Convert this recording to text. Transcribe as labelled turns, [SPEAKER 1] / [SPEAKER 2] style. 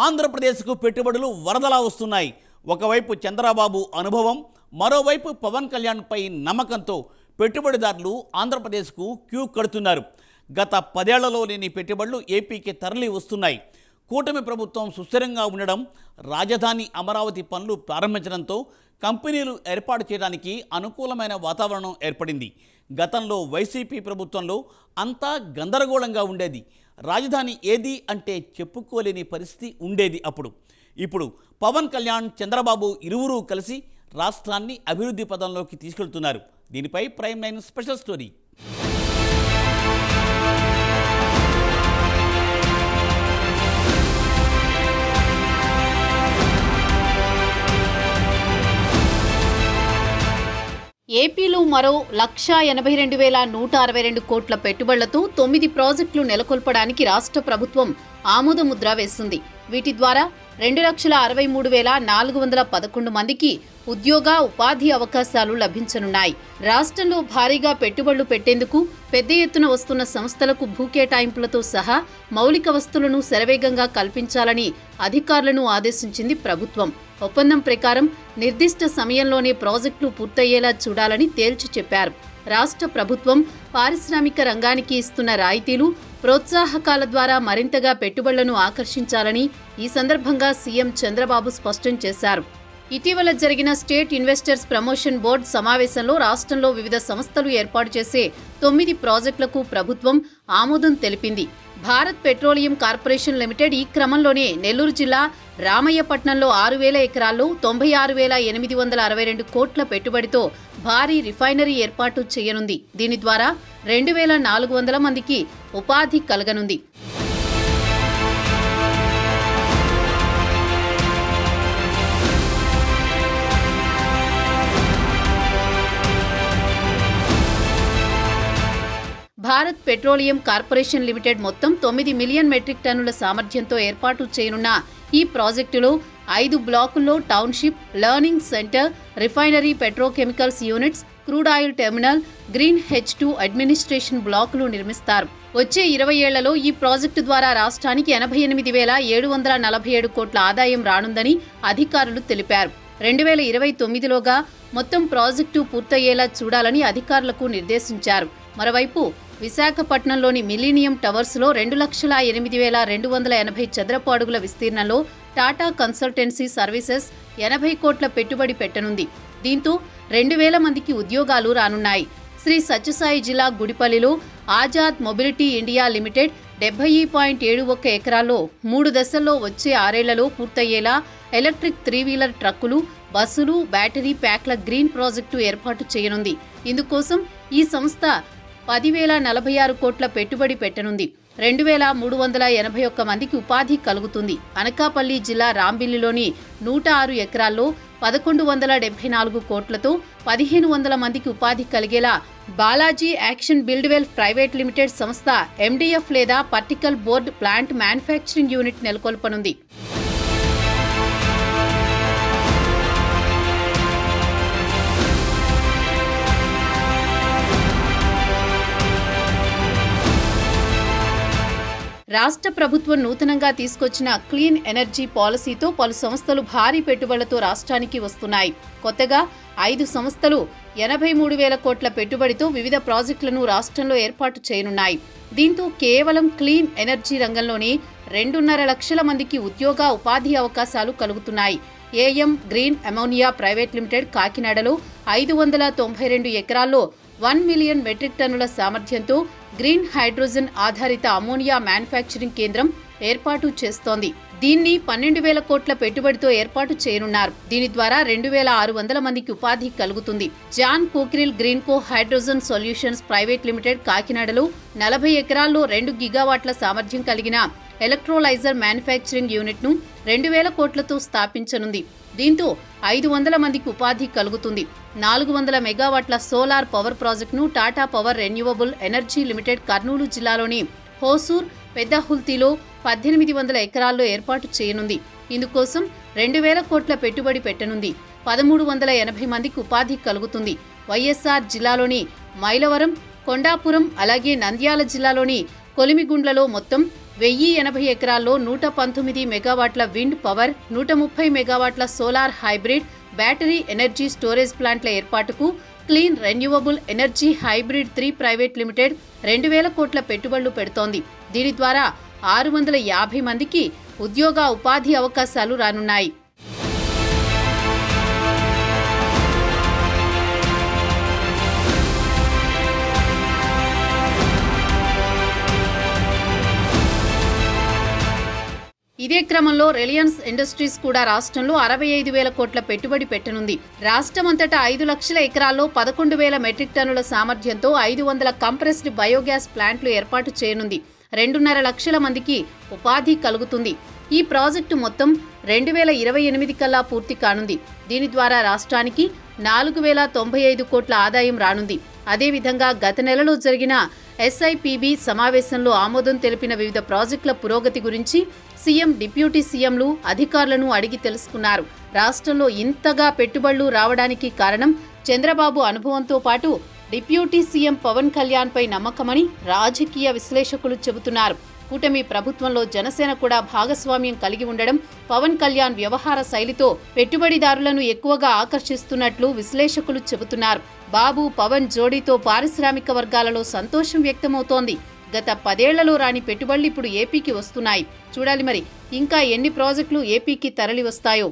[SPEAKER 1] ఆంధ్రప్రదేశ్కు పెట్టుబడులు వరదలా వస్తున్నాయి. ఒకవైపు చంద్రబాబు అనుభవం, మరోవైపు పవన్ కళ్యాణ్పై నమ్మకంతో పెట్టుబడిదారులు ఆంధ్రప్రదేశ్కు క్యూ కడుతున్నారు. గత 10 ఏళ్లలో లేని పెట్టుబడులు ఏపీకి తరలి వస్తున్నాయి. కూటమి ప్రభుత్వం సుస్థిరంగా ఉండడం, రాజధాని అమరావతి పనులు ప్రారంభించడంతో కంపెనీలు ఏర్పాటు చేయడానికి అనుకూలమైన వాతావరణం ఏర్పడింది. గతంలో వైసీపీ ప్రభుత్వంలో అంతా గందరగోళంగా ఉండేది. రాజధాని ఏది అంటే చెప్పుకోలేని పరిస్థితి ఉండేది. ఇప్పుడు పవన్ కళ్యాణ్, చంద్రబాబు ఇరువురూ కలిసి రాష్ట్రాన్ని అభివృద్ధి పదంలోకి తీసుకెళ్తున్నారు. దీనిపై ప్రైమ్ 9 స్పెషల్ స్టోరీ.
[SPEAKER 2] ఏపీలో మరో 1,82,162 కోట్ల పెట్టుబడులతో 9 ప్రాజెక్టులు నెలకొల్పడానికి రాష్ట్ర ప్రభుత్వం ఆమోదముద్ర వేసింది. వీటి ద్వారా 2,63,411 మందికి ఉద్యోగ, ఉపాధి అవకాశాలు లభించనున్నాయి. రాష్ట్రంలో భారీగా పెట్టుబడులు పెట్టేందుకు పెద్ద ఎత్తున వస్తున్న సంస్థలకు భూకేటాయింపులతో సహా మౌలిక వస్తువులను శరవేగంగా కల్పించాలని అధికారులను ఆదేశించింది ప్రభుత్వం. ఒప్పందం ప్రకారం నిర్దిష్ట సమయంలోనే ప్రాజెక్టులు పూర్తయ్యేలా చూడాలని తేల్చి చెప్పారు. రాష్ట్ర ప్రభుత్వం పారిశ్రామిక రంగానికి ఇస్తున్న రాయితీలు, ప్రోత్సాహకాల ద్వారా మరింతగా పెట్టుబడులను ఆకర్షించాలని ఈ సందర్భంగా సీఎం చంద్రబాబు స్పష్టం చేశారు. ఇటీవల జరిగిన స్టేట్ ఇన్వెస్టర్స్ ప్రమోషన్ బోర్డు సమావేశంలో రాష్ట్రంలో వివిధ సంస్థలు ఏర్పాటు చేసే 9 ప్రాజెక్టులకు ప్రభుత్వం ఆమోదం తెలిపింది. భారత్ పెట్రోలియం కార్పొరేషన్ లిమిటెడ్ ఈ క్రమంలోనే నెల్లూరు జిల్లా రామయ్యపట్నంలో 6,000 ఎకరాల్లో 96,862 కోట్ల పెట్టుబడితో భారీ రిఫైనరీ ఏర్పాటు చేయనుంది. దీని ద్వారా 2,400 మందికి ఉపాధి కలగనుంది. భారత్ పెట్రోలియం కార్పొరేషన్ లిమిటెడ్ మొత్తం 9 మిలియన్ మెట్రిక్ టన్నుల సామర్థ్యంతో ఏర్పాటు చేయనున్న ఈ ప్రాజెక్టులో 5 బ్లాకుల్లో township, learning centre, refinery, petrochemicals units, crude oil terminal, green H2 administration బ్లాకులు నిర్మిస్తారు. వచ్చే 20 ఏళ్లలో ఈ ప్రాజెక్టు ద్వారా రాష్ట్రానికి 88,747 కోట్ల ఆదాయం రానుందని అధికారులు తెలిపారు. 2029లోగా మొత్తం ప్రాజెక్టు పూర్తయ్యేలా చూడాలని అధికారులకు నిర్దేశించారు. మరోవైపు విశాఖపట్నంలోని మిలీనియం టవర్స్లో 2,08,280 చదరపు అడుగుల విస్తీర్ణంలో టాటా కన్సల్టెన్సీ సర్వీసెస్ 80 కోట్ల పెట్టుబడి పెట్టనుంది. దీంతో 2,000 మందికి ఉద్యోగాలు రానున్నాయి. శ్రీ సత్యసాయి జిల్లా గుడిపల్లిలో ఆజాద్ మొబిలిటీ ఇండియా లిమిటెడ్ 70.71 ఎకరాల్లో 3 దశల్లో వచ్చే 6 ఏళ్లలో పూర్తయ్యేలా ఎలక్ట్రిక్ 3-వీలర్ ట్రక్కులు, బస్సులు, బ్యాటరీ ప్యాక్ల గ్రీన్ ప్రాజెక్టు ఏర్పాటు చేయనుంది. ఇందుకోసం ఈ సంస్థ 10,046 కోట్ల పెట్టుబడి పెట్టనుంది. 2,381 మందికి ఉపాధి కలుగుతుంది. అనకాపల్లి జిల్లా రాంబిల్లిలోని 106 ఎకరాల్లో 1,174 కోట్లతో 1,500 మందికి ఉపాధి కలిగేలా Balaji Action Buildwell private limited సంస్థ MDF లేదా particle board plant manufacturing unit నెలకొల్పనుంది. రాష్ట్ర ప్రభుత్వం నూతనంగా తీసుకొచ్చిన క్లీన్ ఎనర్జీ పాలసీతో పలు సంస్థలు భారీ పెట్టుబడులతో రాష్ట్రానికి వస్తున్నాయి. కొత్తగా 5 సంస్థలు 83,000 కోట్ల పెట్టుబడితో వివిధ ప్రాజెక్టులను రాష్ట్రంలో ఏర్పాటు చేయనున్నాయి. దీంతో కేవలం క్లీన్ ఎనర్జీ రంగంలోనే 2.5 లక్షల మందికి ఉద్యోగ, ఉపాధి అవకాశాలు కలుగుతున్నాయి. AM green ammonia private limited కాకినాడలో 592 ఎకరాల్లో 1 మిలియన్ మెట్రిక్ టన్నుల సామర్థ్యంతో గ్రీన్ హైడ్రోజన్ ఆధారిత అమోనియా మ్యానుఫ్యాక్చరింగ్ కేంద్రం ఏర్పాటు చేస్తోంది. దీన్ని 12,000 కోట్ల పెట్టుబడితో ఏర్పాటు చేయనున్నారు. దీని ద్వారా 2,600 మందికి ఉపాధి కలుగుతుంది. John Cockerill Greenko hydrogen solutions private limited కాకినాడలో 40 ఎకరాల్లో 2 గిగావాట్ల సామర్థ్యం కలిగిన ఎలక్ట్రోలైజర్ మ్యానుఫ్యాక్చరింగ్ యూనిట్ను 2,000 కోట్లతో స్థాపించనుంది. దీంతో 500 మందికి ఉపాధి కలుగుతుంది. 400 మెగావాట్ల సోలార్ పవర్ ప్రాజెక్టును Tata power renewable energy limited Kurnool జిల్లాలోని హోసూర్, పెద్దహుల్తిలో 1,800 ఎకరాల్లో ఏర్పాటు చేయనుంది. ఇందుకోసం 2,000 కోట్ల పెట్టుబడి పెట్టనుంది. 1,380 మందికి ఉపాధి కలుగుతుంది. వైఎస్ఆర్ జిల్లాలోని మైలవరం, కొండాపురం, అలాగే నంద్యాల జిల్లాలోని కొలిమిగుండ్లలో మొత్తం 1080 ఎకరాల్లో 119 మెగావాట్ల విండ్ పవర్, 130 మెగావాట్ల solar hybrid, battery energy storage ప్లాంట్ల ఏర్పాటుకు clean renewable energy hybrid 3 private limited 2000 కోట్ల పెట్టుబడులు పెడుతోంది. దీని ద్వారా 650 మందికి ఉపాధి అవకాశాలు రానున్నాయి. ఇదే క్రమంలో రిలయన్స్ ఇండస్ట్రీస్ కూడా రాష్ట్రంలో 65,000 కోట్ల పెట్టుబడి పెట్టనుంది. రాష్ట్రమంతటా 5 లక్షల ఎకరాల్లో 11,000 మెట్రిక్ టన్నుల సామర్థ్యంతో 500 కంప్రెస్డ్ బయోగ్యాస్ ప్లాంట్లు ఏర్పాటు చేయనుంది. 2.5 లక్షల మందికి ఉపాధి కలుగుతుంది. ఈ ప్రాజెక్టు మొత్తం 2028 కల్లా పూర్తి కానుంది. దీని ద్వారా రాష్ట్రానికి 4,095 కోట్ల ఆదాయం రానుంది. అదేవిధంగా గత నెలలో జరిగిన SIPB సమావేశంలో ఆమోదం తెలిపిన వివిధ ప్రాజెక్టుల పురోగతి గురించి సీఎం, డిప్యూటీ సీఎంలు అధికారులను అడిగి తెలుసుకున్నారు. రాష్ట్రంలో ఇంతగా పెట్టుబడులు రావడానికి కారణం చంద్రబాబు అనుభవంతో పాటు డిప్యూటీ సీఎం పవన్ కళ్యాణ్పై నమ్మకమని రాజకీయ విశ్లేషకులు చెబుతున్నారు. కూటమి ప్రభుత్వంలో జనసేన కూడా భాగస్వామ్యం కలిగి ఉండడం, పవన్ కళ్యాణ్ వ్యవహార శైలితో పెట్టుబడిదారులను ఎక్కువగా ఆకర్షిస్తున్నట్లు విశ్లేషకులు చెబుతున్నారు. బాబు, పవన్ జోడీతో పారిశ్రామిక వర్గాలలో సంతోషం వ్యక్తమవుతోంది. గత 10 ఏళ్లలో రాని పెట్టుబడులు ఇప్పుడు ఏపీకి వస్తున్నాయి. చూడాలి మరి ఇంకా ఎన్ని ప్రాజెక్టులు ఏపీకి తరలి వస్తాయో.